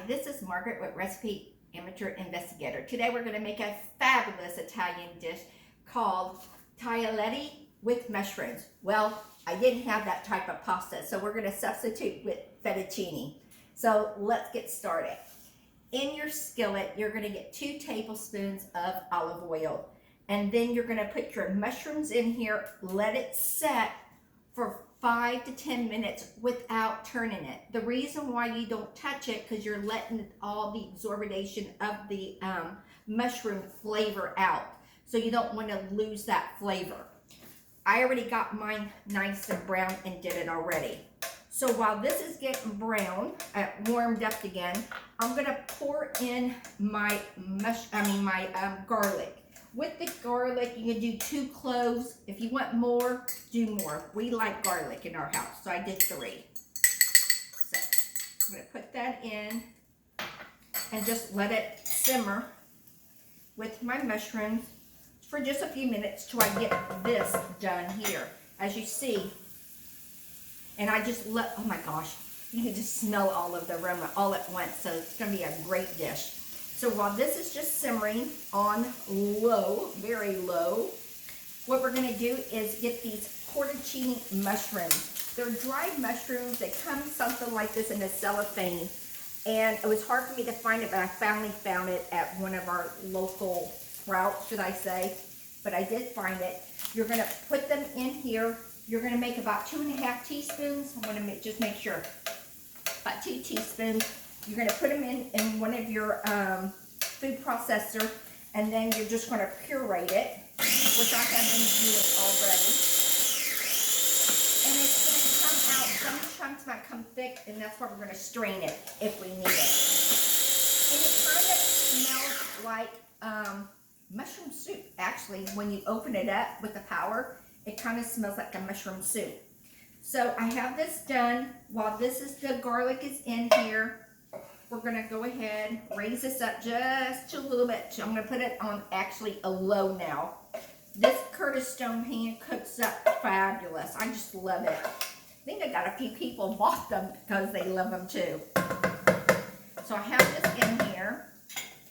this is Margaret with Recipe Amateur Investigator. Today we're going to make a fabulous Italian dish called tagliatelle with mushrooms. Well, I didn't have that type of pasta, so we're going to substitute with fettuccine. So let's get started. In your skillet, you're going to get 2 tablespoons of olive oil. And then you're going to put your mushrooms in here, let it set for 5 to 10 minutes without turning it. The reason why you don't touch it, because you're letting all the absorption of the mushroom flavor out. So you don't want to lose that flavor. I already got mine nice and brown and did it already. So while this is getting brown, warmed up again, I'm going to pour in my garlic. With the garlic, you can do 2 cloves. If you want more, do more. We like garlic in our house, so I did 3. So I'm going to put that in and just let it simmer with my mushrooms for just a few minutes till I get this done here. As you see, and I just let, oh my gosh, you can just smell all of the aroma all at once, so it's going to be a great dish. So while this is just simmering on low, very low, what we're going to do is get these porcine mushrooms. They're dried mushrooms. They come something like this in a cellophane. And it was hard for me to find it, but I finally found it at one of our local sprouts, should I say. But I did find it. You're going to put them in here. You're going to make about 2½ teaspoons. I'm going to just make sure. About 2 teaspoons. You're going to put them in one of your food processor, and then you're just going to puree it, which I have been doing already. And it's going to come out, some chunks might come thick, and that's why we're going to strain it if we need it. And it kind of smells like mushroom soup, actually. When you open it up with the power, it kind of smells like a mushroom soup. So I have this done. While the garlic is in here, we're going to go ahead, raise this up just a little bit. I'm going to put it on actually a low now. This Curtis Stone pan cooks up fabulous. I just love it. I think I got a few people bought them because they love them too. So I have this in here.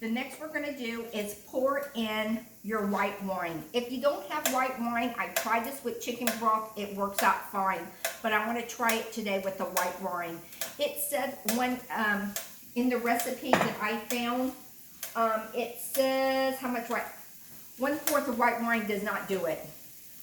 The next we're going to do is pour in your white wine. If you don't have white wine, I tried this with chicken broth. It works out fine. But I want to try it today with the white wine. It said when in the recipe that I found, it says how much white. 1/4 of white wine does not do it.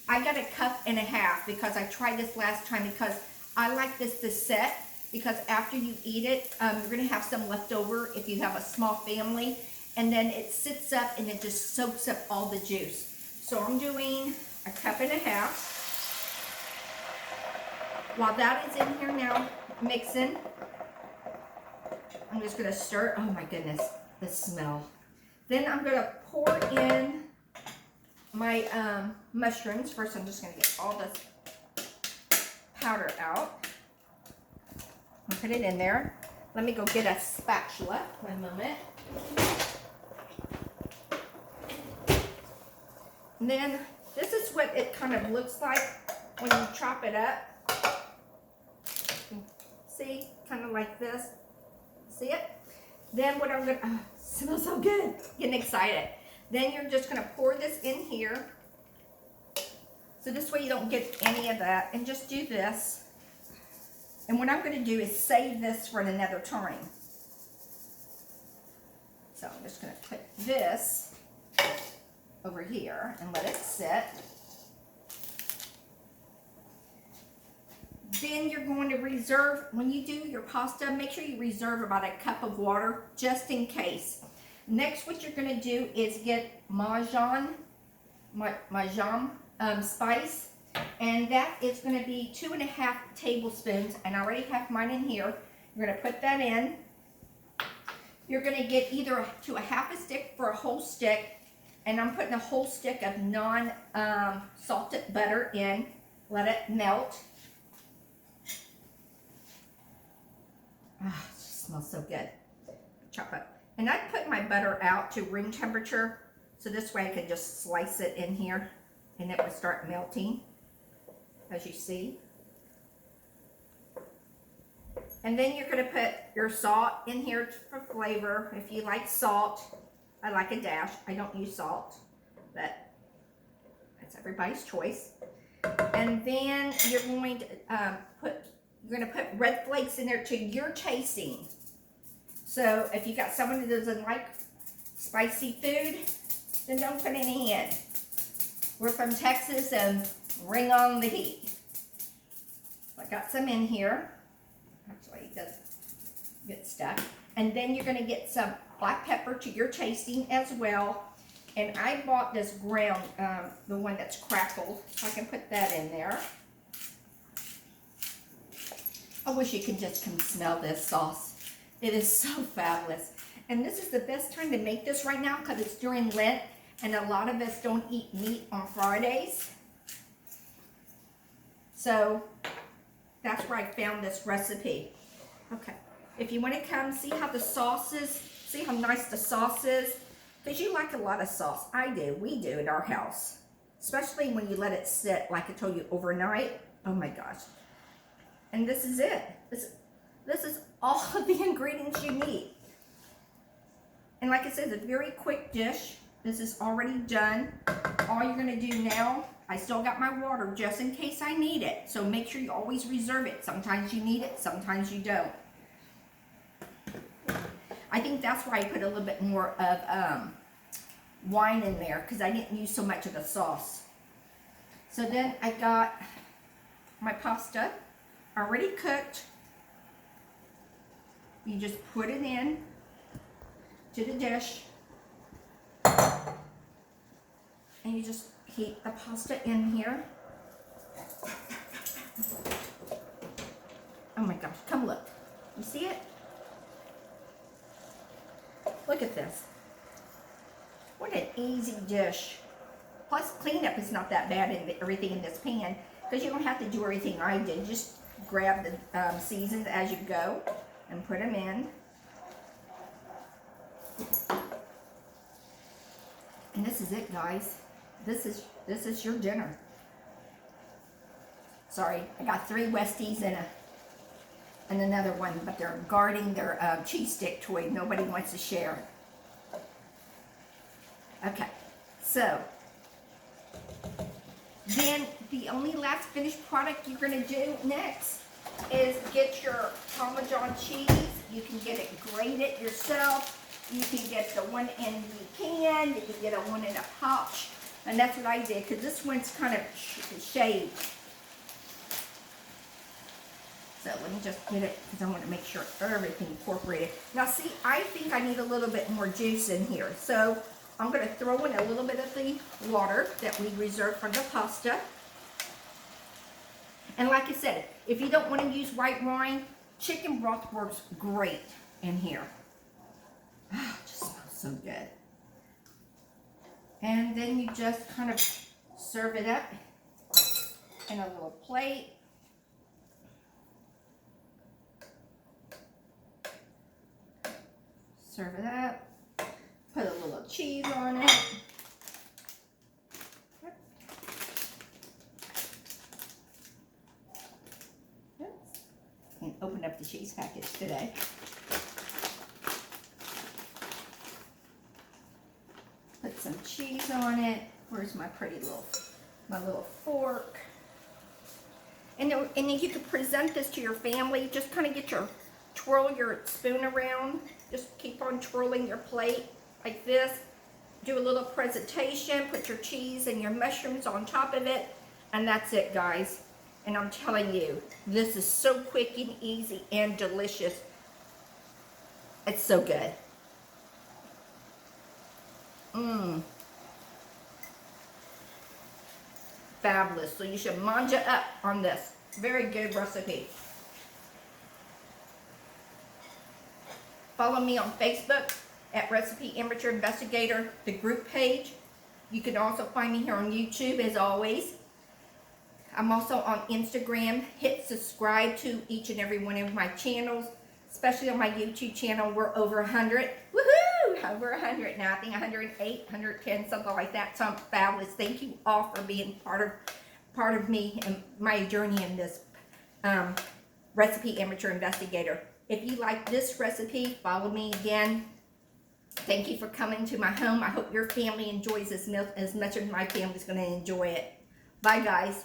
I got 1.5 cups because I tried this last time because I like this to set, because after you eat it, you're going to have some left over if you have a small family, and then it sits up and it just soaks up all the juice. So I'm doing 1.5 cups. While that is in here now, mixing, I'm just going to stir. Oh my goodness, the smell. Then I'm going to pour in my mushrooms. First, I'm just going to get all this powder out. I'll put it in there. Let me go get a spatula. One moment. And then this is what it kind of looks like when you chop it up. See, kind of like this. See it? Then what I'm going to, smells so good. Getting excited. Then you're just going to pour this in here. So this way you don't get any of that. And just do this. And what I'm going to do is save this for another time. So I'm just going to put this over here and let it sit. Then you're going to reserve, when you do your pasta, make sure you reserve about 1 cup of water just in case. Next, what you're going to do is get marjoram spice, and that is going to be 2½ tablespoons, and I already have mine in here. You're going to put that in. You're going to get either to 1/2 stick for a whole stick, and I'm putting a whole stick of non-salted butter in. Let it melt. Ah, it just smells so good. Chop it. And I put my butter out to room temperature, so this way I can just slice it in here and it will start melting, as you see. And then you're going to put your salt in here for flavor. If you like salt, I like a dash. I don't use salt, but that's everybody's choice. And then you're going to put red flakes in there to your tasting. So if you got someone who doesn't like spicy food, then don't put any in. We're from Texas and bring on the heat. I got some in here. Actually, it does get stuck. And then you're going to get some black pepper to your tasting as well. And I bought this ground, the one that's crackled, so I can put that in there. I wish you could just smell this sauce. It is so fabulous. And this is the best time to make this right now because it's during Lent and a lot of us don't eat meat on Fridays. So that's where I found this recipe. Okay, if you want to come see how the sauce is, see how nice the sauce is, because you like a lot of sauce. I do, we do at our house. Especially when you let it sit, like I told you, overnight. Oh my gosh. And this is it. This is all of the ingredients you need. And like I said, it's a very quick dish. This is already done. All you're gonna do now, I still got my water just in case I need it. So make sure you always reserve it. Sometimes you need it, sometimes you don't. I think that's why I put a little bit more of wine in there because I didn't use so much of the sauce. So then I got my pasta already cooked. You just put it in to the dish and you just heat the pasta in here. Oh my gosh, come look. You see it? Look at this. What an easy dish. Plus cleanup is not that bad in everything in this pan because you don't have to do everything I did. Just grab the seasons as you go and put them in. And this is it, guys. This is your dinner. Sorry, I got 3 Westies and another one, but they're guarding their cheese stick toy. Nobody wants to share. Okay, so then the only last finished product you're going to do next is get your Parmesan cheese. You can get it grated yourself. You can get the one in the can. You can get one in a pouch. And that's what I did because this one's kind of shaved. So let me just get it because I want to make sure everything incorporated. Now see, I think I need a little bit more juice in here. So I'm going to throw in a little bit of the water that we reserved for the pasta. And like I said, if you don't want to use white wine, chicken broth works great in here. Oh, it just smells so good. And then you just kind of serve it up in a little plate. Serve it up. Put a little cheese on it. And open up the cheese package today. Put some cheese on it. Where's my pretty little fork? And then you could present this to your family. Just kind of twirl your spoon around. Just keep on twirling your plate like this. Do a little presentation. Put your cheese and your mushrooms on top of it. And that's it, guys. And I'm telling you, this is so quick and easy and delicious. It's so good. Fabulous. So you should manja up on this. Very good recipe. Follow me on Facebook at Recipe Amateur Investigator, the group page. You can also find me here on YouTube as always. I'm also on Instagram. Hit subscribe to each and every one of my channels, especially on my YouTube channel. We're over 100. Woohoo! Over 100 now. I think 108, 110, something like that. So I'm fabulous. Thank you all for being part of me and my journey in this Recipe Amateur Investigator. If you like this recipe, follow me again. Thank you for coming to my home. I hope your family enjoys this meal as much as my family's going to enjoy it. Bye, guys.